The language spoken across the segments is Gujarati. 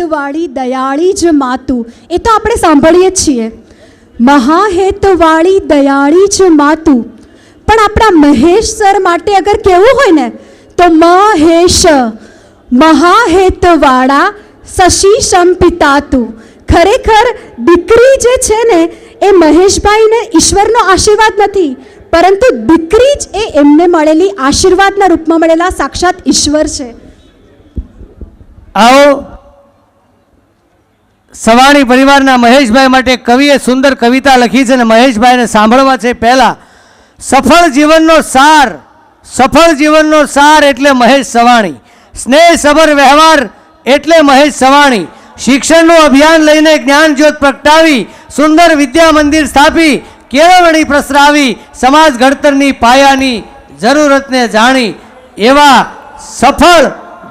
મહાહેતવાળી દયાળી જ માતું, એ તો આપણે સાંભળીએ જ છીએ, મહાહેતવાળી દયાળી જ માતું. પણ આપણા મહેશ સર માટે અગર કહેવું હોય ને તો મહેશ મહાહેતવાળા શશીશમ પિતાતું. ખરેખર દીકરી જે છે ને એ મહેશભાઈને ઈશ્વરનો આશીર્વાદ નથી, પરંતુ દીકરી જ એ એમને મળેલી આશીર્વાદના રૂપમાં મળેલા સાક્ષાત ઈશ્વર છે. આવો સવાણી પરિવારના મહેશભાઈ માટે કવિએ સુંદર કવિતા લખી છે અને મહેશભાઈને સાંભળવા છે. પહેલા સફળ જીવનનો સાર એટલે મહેશ સવાણી, સ્નેહ સભર વ્યવહાર એટલે મહેશ સવાણી, શિક્ષણનું અભિયાન લઈને જ્ઞાન જ્યોત પ્રગટાવી, સુંદર વિદ્યા મંદિર સ્થાપી, કેળવણી પ્રસરાવી, સમાજ ઘડતરની પાયાની જરૂરતને જાણી, એવા સફળ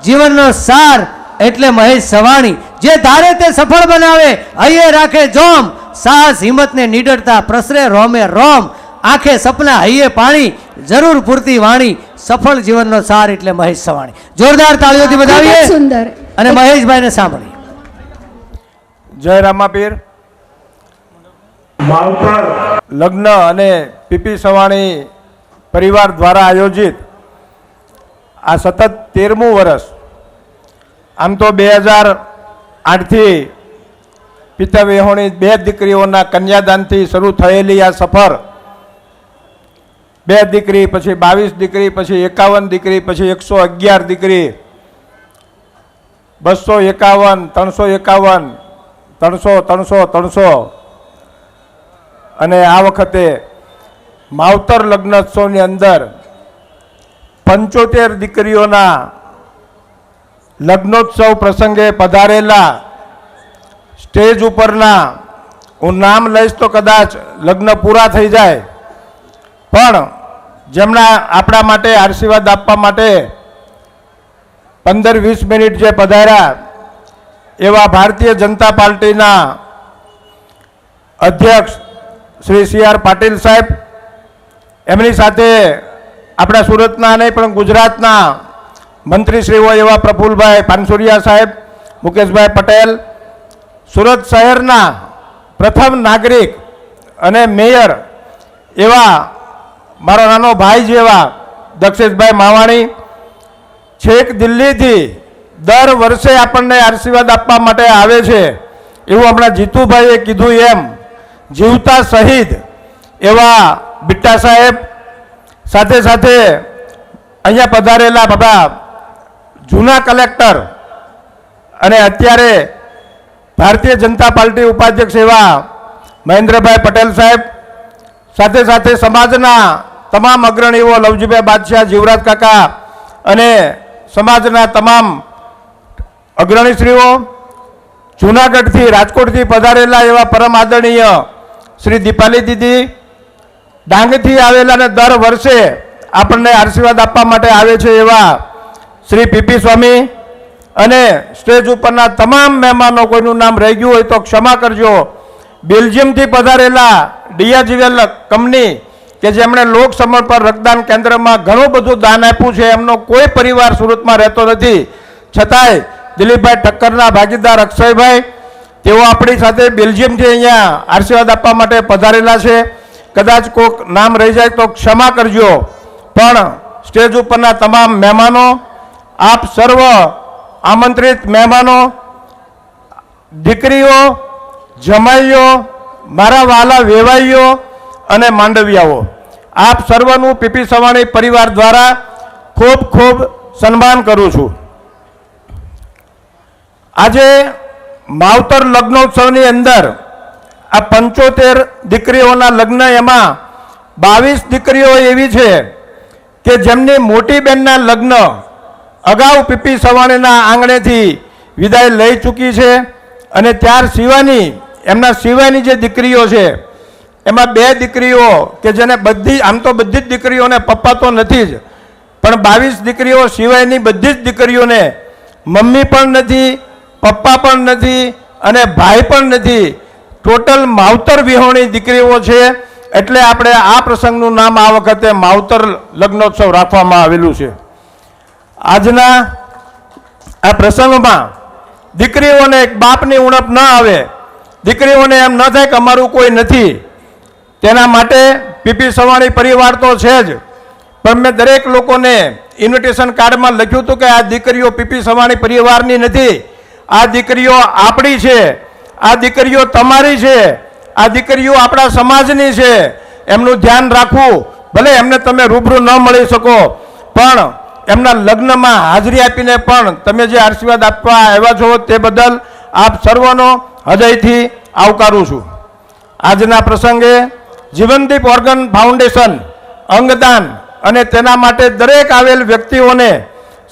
જીવનનો સાર એટલે મહેશ સવાણી. જે ધારે તે સફળ બનાવે, હૈયે રાખે જોમ, સાહસ હિંમતને નિડરતા પ્રસરે રોમે રોમ, આંખે સપના હૈયે પાણી, જરૂર પૂરતી વાણી, સફળ જીવનનો સાર એટલે મહેશ સવાણી. જોરદાર તાળીઓથી વધાવીએ સુંદર અને મહેશભાઈને સાંભળીએ. જય રામાપીર. માવતર લગ્ન અને પીપી સવાણી પરિવાર દ્વારા આયોજિત આ સતત 13મું વર્ષ, આમ તો 2008થી પિતા વિહોણી 2 દીકરીઓના કન્યાદાનથી શરૂ થયેલી આ સફર, 2 દીકરી, પછી 22 દીકરી, પછી 51 દીકરી, પછી 111 દીકરી, 251, 351, 300 અને આ વખતે માવતર લગ્નોત્સવની અંદર 75 દીકરીઓના લગ્નોત્સવ પ્રસંગે પધારેલા સ્ટેજ ઉપરના, હું નામ લઈશ તો કદાચ લગ્ન પૂરા થઈ જાય, પણ જેમના આપણા માટે આશીર્વાદ આપવા માટે 15-20 મિનિટ જે પધાર્યા એવા ભારતીય જનતા પાર્ટીના અધ્યક્ષ શ્રી CR પાટીલ સાહેબ, એમની સાથે આપણા સુરતના નહીં પણ ગુજરાતના મંત્રીશ્રીઓ એવા પ્રફુલભાઈ પાનસુરિયા સાહેબ, મુકેશભાઈ પટેલ, સુરત શહેરના પ્રથમ નાગરિક અને મેયર એવા મારો નાનો ભાઈ જેવા દક્ષેશભાઈ માવાણી, છેક દિલ્હીથી દર વર્ષે આપણને આશીર્વાદ આપવા માટે આવે છે એવું હમણાં જીતુભાઈએ કીધું એમ જીવતા શહીદ એવા બિટ્ટા સાહેબ, સાથે સાથે અહીંયા પધારેલા બાબા જૂના કલેક્ટર અને અત્યારે ભારતીય જનતા પાર્ટી ઉપાધ્યક્ષ એવા મહેન્દ્રભાઈ પટેલ સાહેબ, સાથે સાથે સમાજના તમામ અગ્રણીઓ લવજીભાઈ બાદશાહ, જીવરાજ કાકા અને સમાજના તમામ અગ્રણીશ્રીઓ, જૂનાગઢથી રાજકોટથી પધારેલા એવા પરમ આદરણીય શ્રી દીપાલી દીદી, ડાંગથી આવેલા અને દર વર્ષે આપણને આશીર્વાદ આપવા માટે આવે છે એવા શ્રી પીપી સ્વામી, અને સ્ટેજ ઉપરના તમામ મહેમાનો, કોઈનું નામ રહી ગયું હોય તો ક્ષમા કરજો. બેલ્જિયમથી પધારેલા ડિયાજીવેલ કંપની કે જેમણે લોક સમર્પણ રક્તદાન કેન્દ્રમાં ઘણું બધું દાન આપ્યું છે, એમનો કોઈ પરિવાર સુરતમાં રહેતો નથી, છતાંય દિલીપભાઈ ઠક્કરના ભાગીદાર અક્ષયભાઈ, તેઓ આપણી સાથે બેલ્જિયમથી અહીંયા આશીર્વાદ આપવા માટે પધારેલા છે. કદાચ કોઈક નામ રહી જાય તો ક્ષમા કરજો. પણ સ્ટેજ ઉપરના તમામ મહેમાનો, આપ સર્વ આમંત્રિત મહેમાનો, દીકરીઓ, જમાઈઓ, મારા વાલા વેવાઈઓ અને માંડવિયાઓ, આપ સર્વનું પીપી સવાણી પરિવાર દ્વારા ખૂબ ખૂબ સન્માન કરું છું. આજે માવતર લગ્નોત્સવની અંદર આ 75 દીકરીઓના લગ્ન, એમાં 22 દીકરીઓ એવી છે કે જેમની મોટી બહેનના લગ્ન અગાઉ પીપી સવાણીના આંગણેથી વિદાય લઈ ચૂકી છે, અને ત્યાર સિવાયની એમના સિવાયની જે દીકરીઓ છે એમાં 2 દીકરીઓ કે જેને બધી, આમ તો બધી જ દીકરીઓને પપ્પા તો નથી જ, પણ 22 દીકરીઓ સિવાયની બધી જ દીકરીઓને મમ્મી પણ નથી, પપ્પા પણ નથી અને ભાઈ પણ નથી. ટોટલ માવતર વિહોણી દીકરીઓ છે. એટલે આપણે આ પ્રસંગનું નામ આ વખતે માવતર લગ્નોત્સવ રાખવામાં આવેલું છે. આજના આ પ્રસંગમાં દીકરીઓને એક બાપની ઉણપ ન આવે, દીકરીઓને એમ ન થાય કે અમારું કોઈ નથી. તેના માટે પીપી સવાણી પરિવાર તો છે જ, પણ મેં દરેક લોકોને ઇન્વિટેશન કાર્ડમાં લખ્યું હતું કે આ દીકરીઓ પીપી સવાણી પરિવારની નથી, આ દીકરીઓ આપણી છે, આ દીકરીઓ તમારી છે, આ દીકરીઓ આપણા સમાજની છે. એમનું ધ્યાન રાખવું. ભલે એમને તમે રૂબરૂ ન મળી શકો, પણ એમના લગ્નમાં હાજરી આપીને પણ તમે જે આશીર્વાદ આપવા આવ્યા છો તે બદલ આપ સર્વનો હૃદયથી આવકારું છું. આજના પ્રસંગે જીવનદીપ ઓર્ગન ફાઉન્ડેશન અંગદાન અને તેના માટે દરેક આવેલ વ્યક્તિઓને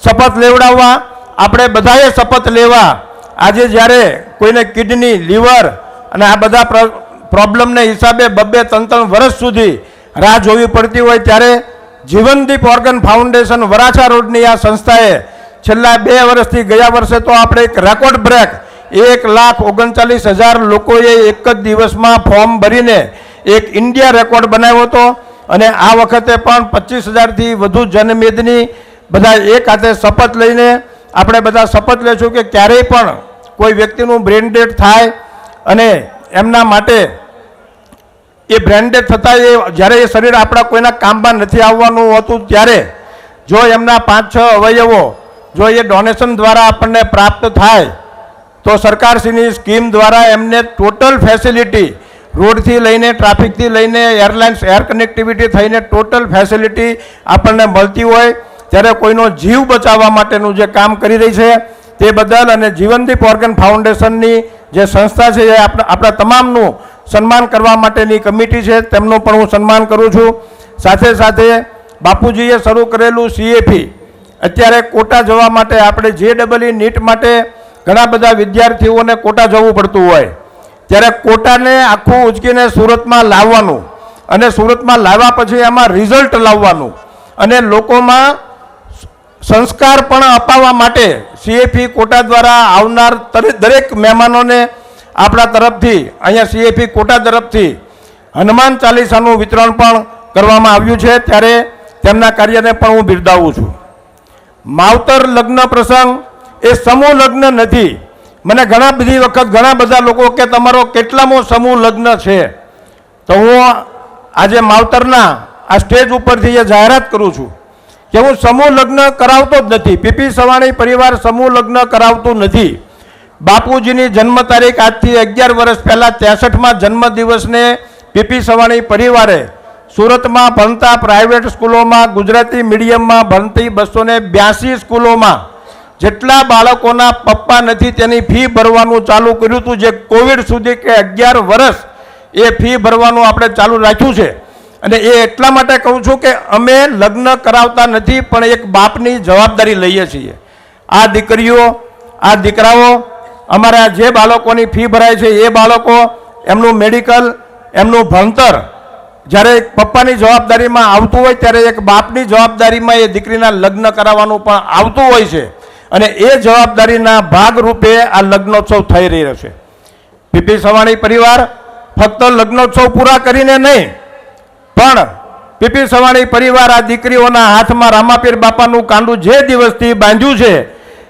શપથ લેવડાવવા, આપણે બધાએ શપથ લેવા. આજે જ્યારે કોઈને કિડની, લીવર અને આ બધા પ્રોબ્લેમને હિસાબે 2-3 વર્ષ સુધી રાહ જોવી પડતી હોય, ત્યારે જીવનદીપ ઓર્ગન ફાઉન્ડેશન વરાછા રોડની આ સંસ્થાએ છેલ્લા 2 વર્ષથી, ગયા વર્ષે તો આપણે એક રેકોર્ડ બ્રેક 1,39,000 લોકોએ એક જ દિવસમાં ફોર્મ ભરીને એક ઇન્ડિયા રેકોર્ડ બનાવ્યો હતો. અને આ વખતે પણ 25,000થી વધુ જનમેદની બધા એક હાથે શપથ લઈને આપણે બધા શપથ લેશું કે ક્યારેય પણ કોઈ વ્યક્તિનું બ્રેન ડેડ થાય અને એમના માટે એ બ્રેન ડેડ થતાં જ્યારે એ શરીર આપણા કોઈના કામમાં નથી આવવાનું હોતું, ત્યારે જો એમના 5-6 અવયવો જો એ ડોનેશન દ્વારા આપણને પ્રાપ્ત થાય તો સરકારશ્રીની સ્કીમ દ્વારા એમને ટોટલ ફેસિલિટી, રોડથી લઈને, ટ્રાફિકથી લઈને, એરલાઇન્સ, એર કનેક્ટિવિટી થઈને ટોટલ ફેસિલિટી આપણને મળતી હોય, ત્યારે કોઈનો જીવ બચાવવા માટેનું જે કામ કરી રહી છે તે બદલ અને જીવનદીપ ઓર્ગન ફાઉન્ડેશનની જે સંસ્થા છે એ આપણા તમામનું સન્માન કરવા માટેની કમિટી છે, તેમનું પણ હું સન્માન કરું છું. સાથે સાથે બાપુજીએ શરૂ કરેલું CFE, અત્યારે કોટા જવા માટે આપણે JEE નીટ માટે ઘણા બધા વિદ્યાર્થીઓને કોટા જવું પડતું હોય, ત્યારે કોટાને આખું ઉચકીને સુરતમાં લાવવાનું અને સુરતમાં લાવ્યા પછી એમાં રિઝલ્ટ લાવવાનું અને લોકોમાં સંસ્કાર પણ અપાવવા માટે CFE કોટા દ્વારા આવનાર દરેક મહેમાનોને આપણા તરફથી અહીંયા CFE કોટા તરફથી હનુમાન ચાલીસાનું વિતરણ પણ કરવામાં આવ્યું છે. ત્યારે તેમના કાર્યને પણ હું બિરદાવું છું. માવતર લગ્ન પ્રસંગ એ સમૂહ લગ્ન નથી. મને ઘણા બધી વખત ઘણા બધા લોકો કે તમારો કેટલામો સમૂહ લગ્ન છે, તો હું આજે માવતરના આ સ્ટેજ ઉપરથી એ જાહેરાત કરું છું કે હું સમૂહ લગ્ન કરાવતો જ નથી. પીપી સવાણી પરિવાર સમૂહ લગ્ન કરાવતું નથી. બાપુજીની જન્મ તારીખ આજથી 11 વર્ષ પહેલાં 63મા જન્મદિવસને પીપી સવાણી પરિવારે સુરતમાં ભણતા પ્રાઇવેટ સ્કૂલોમાં, ગુજરાતી મીડિયમમાં ભણતી 282 સ્કૂલોમાં જેટલા બાળકોના પપ્પા નથી તેની ફી ભરવાનું ચાલુ કર્યું હતું. જે કોવિડ સુધી કે 11 વર્ષ એ ફી ભરવાનું આપણે ચાલુ રાખ્યું છે. અને એ એટલા માટે કહું છું કે અમે લગ્ન કરાવતા નથી, પણ એક બાપની જવાબદારી લઈએ છીએ. આ દીકરીઓ, આ દીકરાઓ, અમારા જે બાળકોની ફી ભરાય છે એ બાળકો, એમનું મેડિકલ, એમનું ભણતર જ્યારે પપ્પાની જવાબદારીમાં આવતું હોય ત્યારે એક બાપની જવાબદારીમાં એ દીકરીના લગ્ન કરાવવાનું પણ આવતું હોય છે. અને એ જવાબદારીના ભાગરૂપે આ લગ્નોત્સવ થઈ રહ્યો છે. પીપી સવાણી પરિવાર ફક્ત લગ્નોત્સવ પૂરા કરીને નહીં, પણ પીપી સવાણી પરિવાર આ દીકરીઓના હાથમાં રામાપીર બાપાનું કાંડું જે દિવસથી બાંધ્યું છે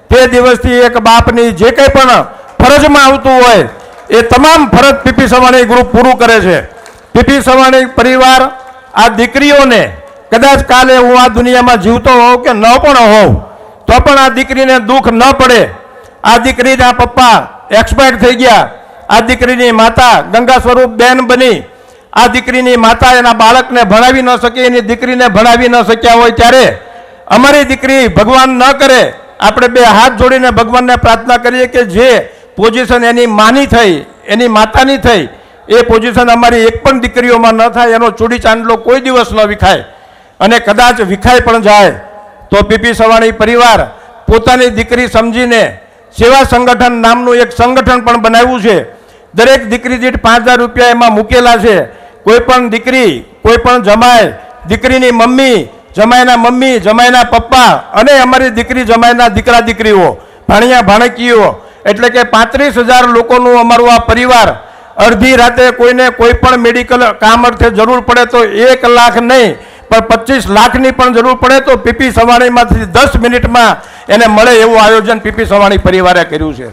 તે દિવસથી એક બાપની જે કંઈ પણ ફરજમાં આવતું હોય એ તમામ ફરજ પીપી સવાણી ગ્રુપ પૂરું કરે છે. પીપી સવાણી પરિવાર આ દીકરીઓને કદાચ કાલે હું આ દુનિયામાં જીવતો હોઉં કે ન પણ હોઉં તો પણ આ દીકરીને દુઃખ ન પડે. આ દીકરીના પપ્પા એક્સપાયર થઈ ગયા, આ દીકરીની માતા ગંગા સ્વરૂપ બેન બની, આ દીકરીની માતા એના બાળકને ભણાવી ન શકી, એની દીકરીને ભણાવી ન શક્યા હોય, ત્યારે અમારી દીકરી ભગવાન ન કરે, આપણે 2 હાથ જોડીને ભગવાનને પ્રાર્થના કરીએ કે જે પોઝિશન એની માની થઈ, એની માતાની થઈ, એ પોઝિશન અમારી એક પણ દીકરીઓમાં ન થાય. એનો ચૂડી ચાંદલો કોઈ દિવસ ન વિખાય, અને કદાચ વિખાઈ પણ જાય તો પીપી સવાણી પરિવાર પોતાની દીકરી સમજીને સેવા સંગઠન નામનું એક સંગઠન પણ બનાવ્યું છે. દરેક દીકરી દીઠ 5,000 રૂપિયા એમાં મૂકેલા છે. કોઈ પણ દીકરી, કોઈ પણ જમાઈ, દીકરીની મમ્મી, જમાઈના મમ્મી, જમાઈના પપ્પા અને અમારી દીકરી જમાઈના દીકરા દીકરીઓ, ભાણિયા ભાણકીઓ, એટલે કે 35,000 લોકોનું અમારું આ પરિવાર. અડધી રાતે કોઈને કોઈ પણ મેડિકલ કામ અર્થે જરૂર પડે તો 1 લાખ નહીં પણ 25 લાખની પણ જરૂર પડે તો પીપી સવાણીમાંથી 10 મિનિટમાં એને મળે એવું આયોજન પીપી સવાણી પરિવારે કર્યું છે.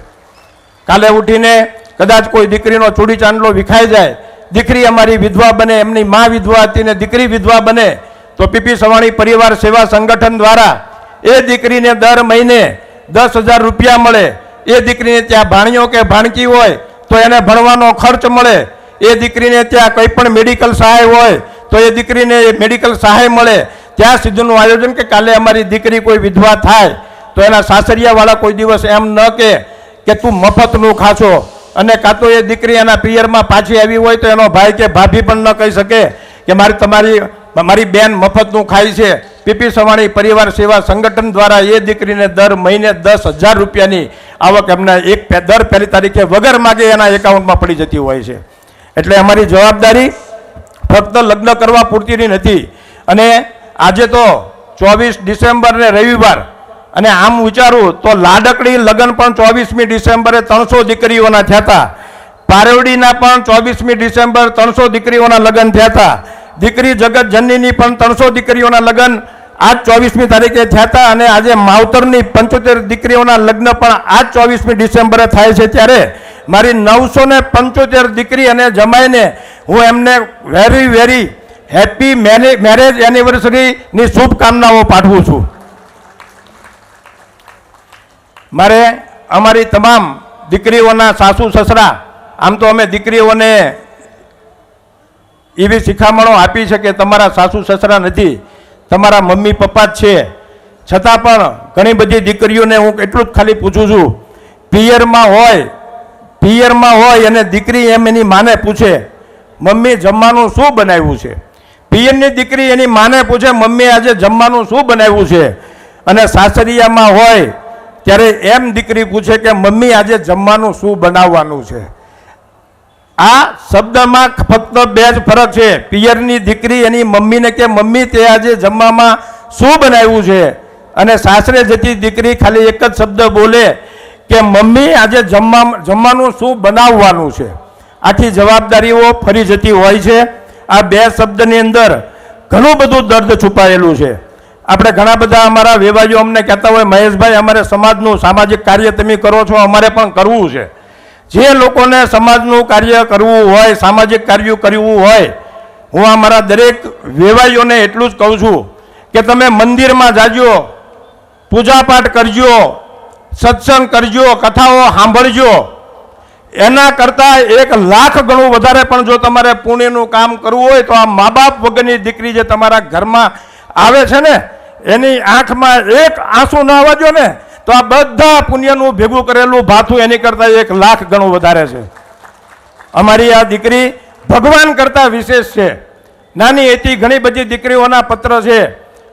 કાલે ઉઠીને કદાચ કોઈ દીકરીનો ચૂડી ચાંદલો વિખાઈ જાય, દીકરી અમારી વિધવા બને, એમની મા વિધવા હતી ને દીકરી વિધવા બને, તો પીપી સવાણી પરિવાર સેવા સંગઠન દ્વારા એ દીકરીને દર મહિને 10,000 રૂપિયા મળે. એ દીકરીને ત્યાં ભાણિયો કે ભાણકી હોય તો એને ભણવાનો ખર્ચ મળે. એ દીકરીને ત્યાં કંઈ પણ મેડિકલ સહાય હોય તો એ દીકરીને મેડિકલ સહાય મળે. ત્યાં સુધીનું આયોજન કે કાલે અમારી દીકરી કોઈ વિધવા થાય તો એના સાસરિયાવાળા કોઈ દિવસ એમ ન કે તું મફતનું ખાશો, અને કાં તો એ દીકરી એના પિયરમાં પાછી આવી હોય તો એનો ભાઈ કે ભાભી પણ ન કહી શકે કે મારી બેન મફતનું ખાય છે. પીપી સવાણી પરિવાર સેવા સંગઠન દ્વારા એ દીકરીને દર મહિને 10,000 રૂપિયાની આવક એમના દર પહેલી તારીખે વગર માગે એના એકાઉન્ટમાં પડી જતી હોય છે. એટલે અમારી જવાબદારી ફક્ત લગ્ન કરવા પૂરતીની નથી. અને આજે તો 24 ડિસેમ્બર ને રવિવાર, અને આમ વિચારું તો લાડકડી લગ્ન પણ 24મી ડિસેમ્બરે 300 દીકરીઓના થયા હતા. પારેવડીના પણ 24મી ડિસેમ્બર 300 દીકરીઓના લગ્ન થયા હતા. દીકરી જગત જનનીની પણ 300 દીકરીઓના લગ્ન આજ 24મી તારીખે થયા હતા. અને આજે માવતરની 75 દીકરીઓના લગ્ન પણ આજ 24મી ડિસેમ્બરે થાય છે. ત્યારે મારી 975 દીકરી અને જમાઈને હું એમને વેરી વેરી હેપી મેરેજ એનિવર્સરીની શુભકામનાઓ પાઠવું છું. મારે અમારી તમામ દીકરીઓના સાસુ સસરા, આમ તો અમે દીકરીઓને એવી શિખામણો આપી છે કે તમારા સાસુ સસરા નથી, તમારા મમ્મી પપ્પા જ છે. છતાં પણ ઘણી બધી દીકરીઓને હું એટલું જ ખાલી પૂછું છું, પિયરમાં હોય અને દીકરી એમ એની માને પૂછે મમ્મી જમવાનું શું બનાવ્યું છે. પિયરની દીકરી એની માને પૂછે મમ્મી આજે જમવાનું શું બનાવ્યું છે. અને સાસરિયામાં હોય ત્યારે એમ દીકરી પૂછે કે મમ્મી આજે જમવાનું શું બનાવવાનું છે. આ શબ્દમાં ફક્ત બે જ ફરક છે. પિયરની દીકરી એની મમ્મીને કે મમ્મી તે આજે જમવામાં શું બનાવ્યું છે, અને સાસરે જતી દીકરી ખાલી એક જ શબ્દ બોલે કે મમ્મી આજે જમવાનું શું બનાવવાનું છે. આખી જવાબદારીઓ ફરી જતી હોય છે. આ બે શબ્દની અંદર ઘણું બધું દર્દ છુપાયેલું છે. આપણે ઘણા બધા અમારા વેવાઈઓ અમને કહેતા હોય મહેશભાઈ અમારે સમાજનું સામાજિક કાર્ય તમે કરો છો, અમારે પણ કરવું છે. જે લોકોને સમાજનું કાર્ય કરવું હોય, સામાજિક કાર્ય કરવું હોય, હું અમારા દરેક વેવાઈઓને એટલું જ કહું છું કે તમે મંદિરમાં જાજો, પૂજાપાઠ કરજો, સત્સંગ કરજો, કથાઓ સાંભળજો. એના કરતાં 1,00,000 ગણું વધારે પણ જો તમારે પુણ્યનું કામ કરવું હોય તો આ મા બાપ વગરની દીકરી જે તમારા ઘરમાં આવે છે ને એની આંખમાં એક આંસુ ન આવજો ને તો આ બધા પુણ્યનું ભેગું કરેલું ભાથું એની કરતાં 1,00,000 ગણું વધારે છે. અમારી આ દીકરી ભગવાન કરતાં વિશેષ છે. નાની હતી, ઘણી બધી દીકરીઓના પત્ર છે.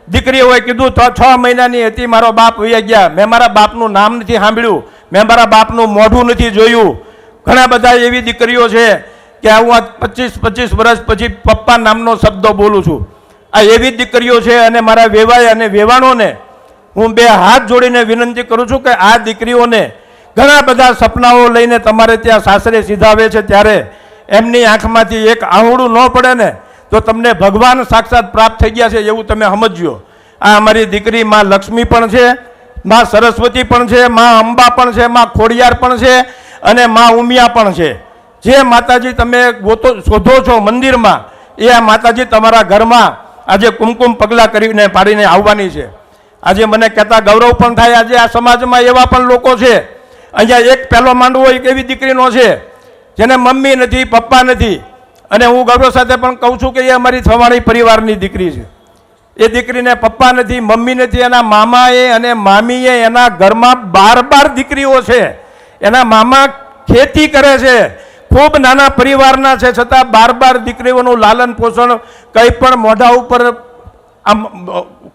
દીકરીઓએ કીધું તો 6 મહિનાની હતી મારો બાપ વહી ગયા, મેં મારા બાપનું નામ નથી સાંભળ્યું, મેં મારા બાપનું મોઢું નથી જોયું. ઘણા બધા એવી દીકરીઓ છે કે હું આ 25 વર્ષ પછી પપ્પા નામનો શબ્દ બોલું છું. આ એવી દીકરીઓ છે. અને મારા વેવાય અને વેવાણોને હું 2 હાથ જોડીને વિનંતી કરું છું કે આ દીકરીઓને ઘણા બધા સપનાઓ લઈને તમારે ત્યાં સાસરે સીધાવે છે ત્યારે એમની આંખમાંથી એક આંહુડું ન પડે ને તો તમને ભગવાન સાક્ષાત પ્રાપ્ત થઈ ગયા છે એવું તમે સમજ્યો. આ અમારી દીકરી માં લક્ષ્મી પણ છે, માં સરસ્વતી પણ છે, માં અંબા પણ છે, માં ખોડિયાર પણ છે, અને માં ઉમિયા પણ છે. જે માતાજી તમે શોધો છો મંદિરમાં એ આ માતાજી તમારા ઘરમાં આજે કુમકુમ પગલાં કરીને પાડીને આવવાની છે. આજે મને કહેતા ગૌરવ પણ થાય, આજે આ સમાજમાં એવા પણ લોકો છે. અહીંયા એક પહેલો માંડવો એક એવી દીકરીનો છે જેને મમ્મી નથી, પપ્પા નથી, અને હું ગૌરવ સાથે પણ કહું છું કે એ અમારી સવાણી પરિવારની દીકરી છે. એ દીકરીને પપ્પા નથી, મમ્મી નથી, એના મામાએ અને મામીએ એના ઘરમાં 12 દીકરીઓ છે. એના મામા ખેતી કરે છે, ખૂબ નાના પરિવારના છે, છતાં 12 દીકરીઓનું લાલન પોષણ કંઈ પણ મોઢા ઉપર આમ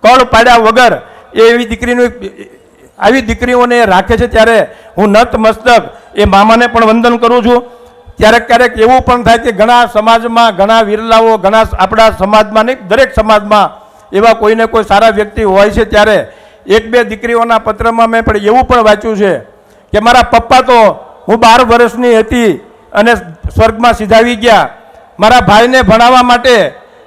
કળ પાડ્યા વગર એવી દીકરીનું આવી દીકરીઓને રાખે છે. ત્યારે હું નતમસ્તક એ મામાને પણ વંદન કરું છું. ક્યારેક એવું પણ થાય કે ઘણા સમાજમાં ઘણા વિરલાઓ, ઘણા આપણા સમાજમાં નહીં દરેક સમાજમાં એવા કોઈને કોઈ સારા વ્યક્તિ હોય છે. ત્યારે 1-2 દીકરીઓના પત્રમાં મેં પણ એવું પણ વાંચ્યું છે કે મારા પપ્પા તો હું 12 વર્ષની હતી અને સ્વર્ગમાં સીધાવી ગયા. મારા ભાઈને ભણાવવા માટે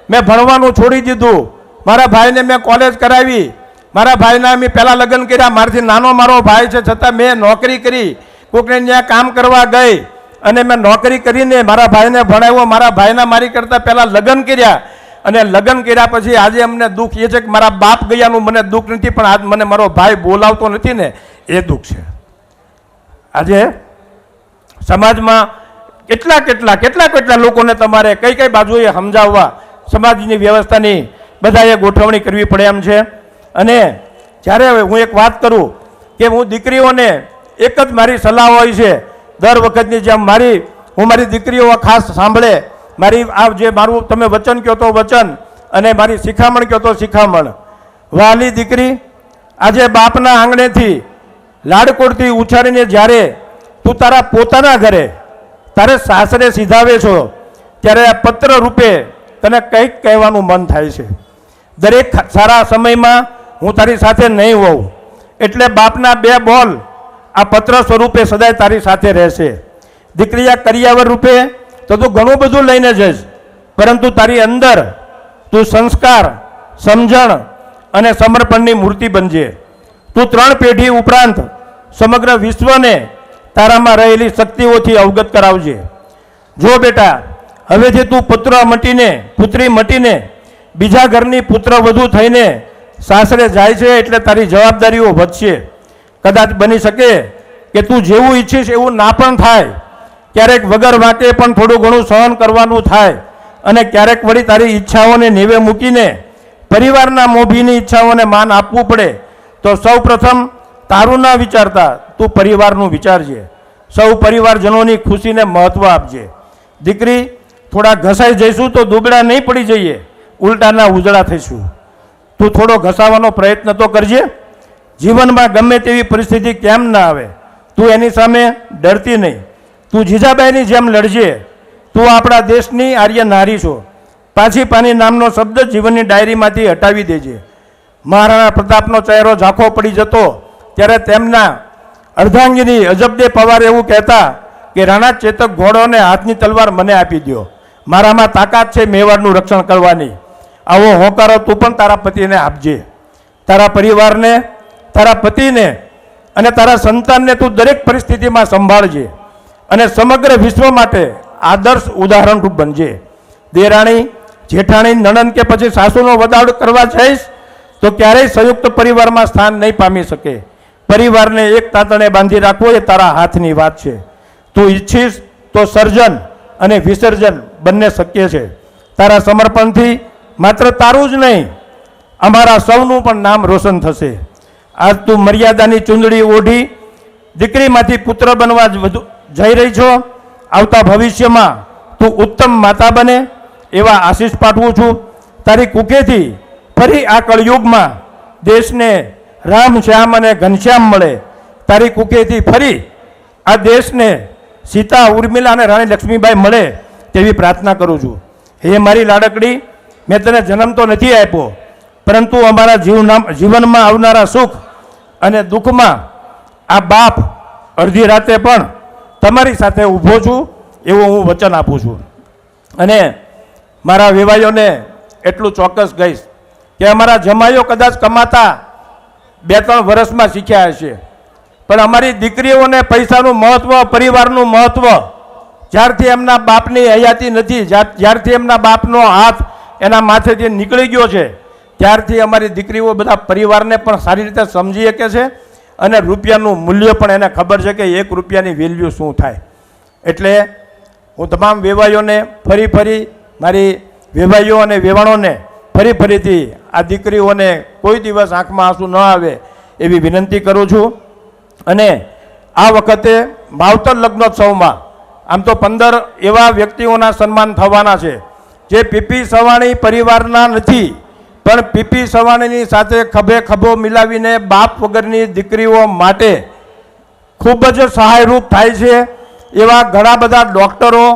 મેં ભણવાનું છોડી દીધું. મારા ભાઈને મેં કોલેજ કરાવી. મારા ભાઈના મેં પહેલાં લગ્ન કર્યા. મારાથી નાનો મારો ભાઈ છે છતાં મેં નોકરી કરી. કોકને ત્યાં કામ કરવા ગઈ અને મેં નોકરી કરીને મારા ભાઈને ભણાવ્યો, મારા ભાઈના મારી કરતાં પહેલાં લગ્ન કર્યા અને લગ્ન કર્યા પછી આજે અમને દુઃખ એ છે કે મારા બાપ ગયાનું મને દુઃખ નથી, પણ આજ મને મારો ભાઈ બોલાવતો નથી ને એ દુઃખ છે. આજે સમાજમાં કેટલા લોકોને તમારે કઈ કઈ બાજુએ સમજાવવા, સમાજની વ્યવસ્થાની બધાએ ગોઠવણી કરવી પડે એમ છે. અને જ્યારે હું એક વાત કરું કે હું દીકરીઓને એક જ મારી સલાહ હોય છે, દર વખતની જેમ હું મારી દીકરીઓ ખાસ સાંભળે, મારી આ જે મારું તમે વચન કહો તો વચન અને મારી શિખામણ કહો તો શિખામણ. વહાલી દીકરી, આજે બાપના આંગણેથી લાડકોડથી ઉછાળીને જ્યારે તું તારા પોતાના ઘરે તારે સાસરે સીધાવે છો ત્યારે આ પત્ર રૂપે તને કંઈક કહેવાનું મન થાય છે. દરેક સારા સમયમાં હું તારી સાથે નહીં હોઉં એટલે બાપના 2 બોલ આ પત્ર સ્વરૂપે સદાય તારી સાથે રહેશે. દીકરી, આ કરિયાવર રૂપે તો તું ઘણું બધું લઈને જઈશ, પરંતુ તારી અંદર તું સંસ્કાર, સમજણ અને સમર્પણની મૂર્તિ બનજે. તું 3 પેઢી ઉપરાંત સમગ્ર વિશ્વને તારામાં રહેલી શક્તિઓથી અવગત કરાવજે. જો બેટા, હવેથી તું પુત્રી મટીને બીજા ઘરની પુત્ર વધુ થઈને સાસરે જાય છે એટલે તારી જવાબદારીઓ વધશે. કદાચ બની શકે કે તું જેવું ઈચ્છીશ એવું ના પણ થાય, ક્યારેક વગર વાંકે પણ થોડું ઘણું સહન કરવાનું થાય અને ક્યારેક વળી તારી ઈચ્છાઓને નેવે મૂકીને પરિવારના મોભીની ઈચ્છાઓને માન આપવું પડે. તો સૌ પ્રથમ તારું ના વિચારતા તું પરિવારનું વિચારજે. સૌ પરિવારજનોની ખુશીને મહત્ત્વ આપજે. દીકરી, થોડા ઘસાઈ જઈશું તો દુબળા નહીં પડી જઈએ, ઉલટાના ઉજળા થઈશું. તું થોડો ઘસાવાનો પ્રયત્ન તો કરજે. જીવનમાં ગમે તેવી પરિસ્થિતિ કેમ ના આવે, તું એની સામે ડરતી નહીં. તું જીજાબાઈની જેમ લડજે. તું આપણા દેશની આર્ય નારી છો. પાછી પાની નામનો શબ્દ જીવનની ડાયરીમાંથી હટાવી દેજે. મહારાણા પ્રતાપનો ચહેરો ઝાંખો પડી જતો ત્યારે તેમના અર્ધાંગીની અજબદે પવાર એવું કહેતા કે રાણા ચેતક ઘોડોને હાથની તલવાર મને આપી દો, મારામાં તાકાત છે મેવાડનું રક્ષણ કરવાની. આવો હોંકારો તું પણ તારા પતિને આપજે. તારા પરિવારને, તારા પતિને અને તારા સંતાનને તું દરેક પરિસ્થિતિમાં સંભાળજે અને સમગ્ર વિશ્વ માટે આદર્શ ઉદાહરણરૂપ બનજે. દેરાણી, જેઠાણી, નણંદ કે પછી સાસુનો વદાડ કરવા જઈશ તો ક્યારેય સંયુક્ત પરિવારમાં સ્થાન નહીં પામી શકે. પરિવારને એક તાતણે બાંધી રાખવો એ તારા હાથની વાત છે. તું ઈચ્છીશ તો સર્જન અને વિસર્જન બંને શક્ય છે. તારા સમર્પણથી માત્ર તારું જ નહીં, અમારા સૌનું પણ નામ રોશન થશે. આજ તું મર્યાદાની ચૂંદડી ઓઢી દીકરીમાંથી પુત્ર બનવા જઈ રહી છો. આવતા ભવિષ્યમાં તું ઉત્તમ માતા બને એવા આશીષ પાઠવું છું. તારી કુખેથી ફરી આ કળયુગમાં દેશને રામ, શ્યામ અને ઘનશ્યામ મળે. તારી કુખેથી ફરી આ દેશને સીતા, ઉર્મિલા અને રાણી લક્ષ્મીબાઈ મળે તેવી પ્રાર્થના કરું છું. હે મારી લાડકડી, મેં તને જન્મ તો નથી આપ્યો, પરંતુ અમારા જીવનમાં આવનારા સુખ અને દુઃખમાં આ બાપ અડધી રાતે પણ તમારી સાથે ઊભો છું એવું હું વચન આપું છું. અને મારા વેવાઈઓને એટલું ચોક્કસ કહીશ કે અમારા જમાઈઓ કદાચ કમાતા 2-3 વર્ષમાં શીખ્યા હશે, પણ અમારી દીકરીઓને પૈસાનું મહત્ત્વ, પરિવારનું મહત્ત્વ જ્યારથી એમના બાપની હયાતી નથી, જ્યારથી એમના બાપનો હાથ એના માથેથી નીકળી ગયો છે, ત્યારથી અમારી દીકરીઓ બધા પરિવારને પણ સારી રીતે સમજી શકે છે અને રૂપિયાનું મૂલ્ય પણ એને ખબર છે કે 1 રૂપિયાની વેલ્યુ શું થાય. એટલે હું તમામ વેવાઈઓને ફરી મારી વેવાઈઓ અને વેવાણોને ફરીથી આ દીકરીઓને કોઈ દિવસ આંખમાં આંસુ ન આવે એવી વિનંતી કરું છું. અને આ વખતે માવતર લગ્નોત્સવમાં આમ તો 15 એવા વ્યક્તિઓના સન્માન થવાના છે જે પીપી સવાણી પરિવારના નથી, પણ પીપી સવાણીની સાથે ખભે ખભો મિલાવીને બાપ વગરની દીકરીઓ માટે ખૂબ જ સહાયરૂપ થાય છે. એવા ઘણા બધા ડૉક્ટરો,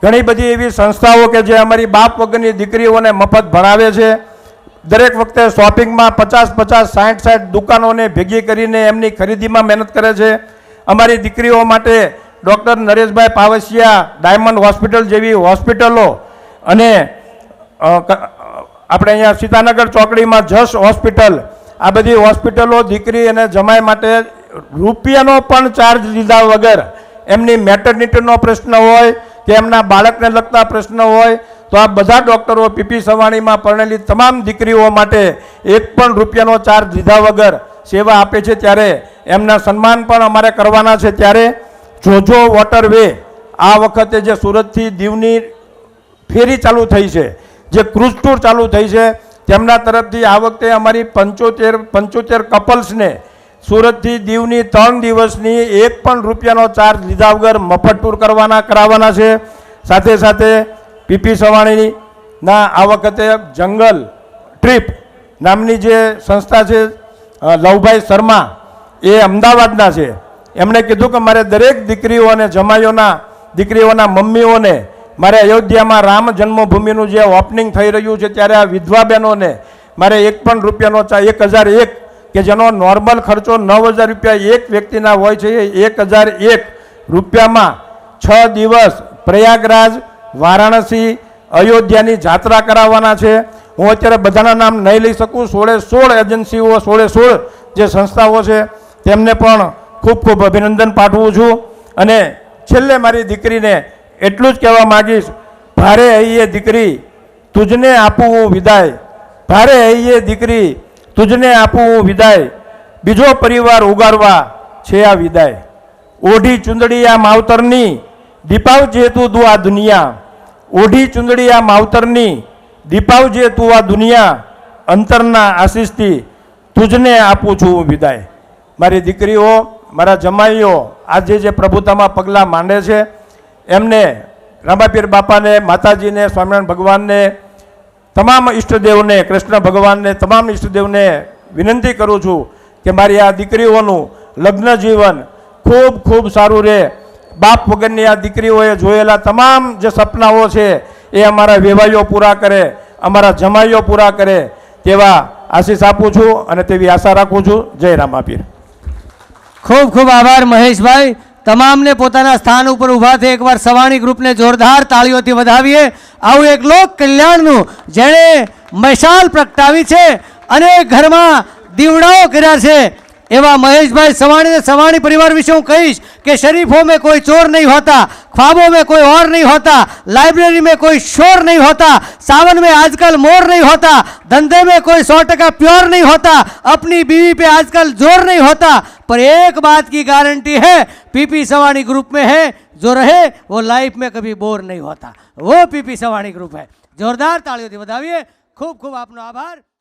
ઘણી બધી એવી સંસ્થાઓ કે જે અમારી બાપ વગરની દીકરીઓને મફત ભણાવે છે. દરેક વખતે શોપિંગમાં 50-50, 60-60 દુકાનોને ભેગી કરીને એમની ખરીદીમાં મહેનત કરે છે. અમારી દીકરીઓ માટે ડૉક્ટર નરેશભાઈ પાવસિયા ડાયમંડ હોસ્પિટલ જેવી હોસ્પિટલો અને આપણે અહીંયા સીતાનગર ચોકડીમાં જશ હોસ્પિટલ, આ બધી હોસ્પિટલો દીકરી અને જમાઈ માટે રૂપિયાનો પણ ચાર્જ લીધા વગર એમની મેટર્નિટીનો પ્રશ્ન હોય કે એમના બાળકને લગતા પ્રશ્ન હોય તો આ બધા ડૉક્ટરો પીપી સવાણીમાં પરણેલી તમામ દીકરીઓ માટે એક પણ રૂપિયાનો ચાર્જ લીધા વગર સેવા આપે છે. ત્યારે એમના સન્માન પણ અમારે કરવાના છે. ત્યારે જોજો વોટરવે આ વખતે જે સુરતથી દીવની ફેરી ચાલુ થઈ છે, જે ક્રૂઝ ટૂર ચાલુ થઈ છે, તેમના તરફથી આ વખતે અમારી 75 કપલ્સને સુરતથી દીવની 3 દિવસની એક પણ રૂપિયાનો ચાર્જ લીધા વગર મફત ટૂર કરાવવાના છે. સાથે સાથે પીપી સવાણીના આ વખતે જંગલ ટ્રીપ નામની જે સંસ્થા છે, લવભાઈ શર્મા એ અમદાવાદના છે. એમણે કીધું કે મારે દરેક દીકરીઓ અને જમાઈઓના દીકરીઓના મમ્મીઓને મારે અયોધ્યામાં રામ જન્મભૂમિનું જે ઓપનિંગ થઈ રહ્યું છે ત્યારે આ વિધવા બહેનોને મારે એક પણ રૂપિયાનો 1001 કે જેનો નોર્મલ ખર્ચો 9000 રૂપિયા એક વ્યક્તિના હોય છે, એ 1001 રૂપિયામાં 6 દિવસ પ્રયાગરાજ, વારાણસી, અયોધ્યાની જાત્રા કરાવવાના છે. હું અત્યારે બધાના નામ નહીં લઈ શકું. 16 એજન્સીઓ, 16 જે સંસ્થાઓ છે તેમને પણ ખૂબ ખૂબ અભિનંદન પાઠવું છું. અને છેલ્લે મારી દીકરીને એટલું જ કહેવા માગીશ, ભારે હૈયે દીકરી તુજને આપું હું વિદાય, ભારે હૈયે દીકરી તુજને આપું હું વિદાય, બીજો પરિવાર ઉગાડવા છે આ વિદાય. ઓઢી ચુંદડી આ માવતરની દીપાવજે તું આ દુનિયા, ઓઢી ચુંદડી આ માવતરની દીપાવજે તું આ દુનિયા, અંતરના આશીષથી તુજને આપું છું હું વિદાય. મારી દીકરીઓ, મારા જમાઈઓ આજે જે પ્રભુતામાં પગલાં માંડે છે એમને રામાપીર બાપાને, માતાજીને, સ્વામિનારાયણ ભગવાનને, તમામ ઈષ્ટદેવને, કૃષ્ણ ભગવાનને, તમામ ઈષ્ટદેવને વિનંતી કરું છું કે મારી આ દીકરીઓનું લગ્ન જીવન ખૂબ ખૂબ સારું રહે. બાપ વગરની આ દીકરીઓએ જોયેલા તમામ જે સપનાઓ છે એ અમારા વેવાઈઓ પૂરા કરે, અમારા જમાઈઓ પૂરા કરે તેવા આશીષ આપું છું અને તેવી આશા રાખું છું. જય રામાપીર. ખૂબ ખૂબ આભાર મહેશભાઈ. તમામને પોતાના સ્થાન ઉપર ઊભા થઈ એકવાર સવાણી ગ્રુપને જોરદાર તાળીઓથી વધાવીએ. આવું એક લોક કલ્યાણનું જેણે મશાલ પ્રગટાવી છે અને ઘરમાં દીવડાઓ કર્યા છે એવા મહેશભાઈ સવાણી, सवाणी परिवार विषय हूँ कहीश कि शरीफों में कोई चोर नहीं होता, ख्वाबों में कोई और नहीं होता, लाइब्रेरी में कोई शोर नहीं होता, सावन में आजकल मोर नहीं होता, धंधे में कोई 100% प्योर नहीं होता, अपनी बीवी पे आजकल जोर नहीं होता, पर एक बात की गारंटी है पीपी सवाणी ग्रुप में है, जो रहे वो लाइफ में कभी बोर नहीं होता. वो पीपी सवाणी ग्रुप है. जोरदार तालियों से बधाइए. खूब खूब आपनो आभार.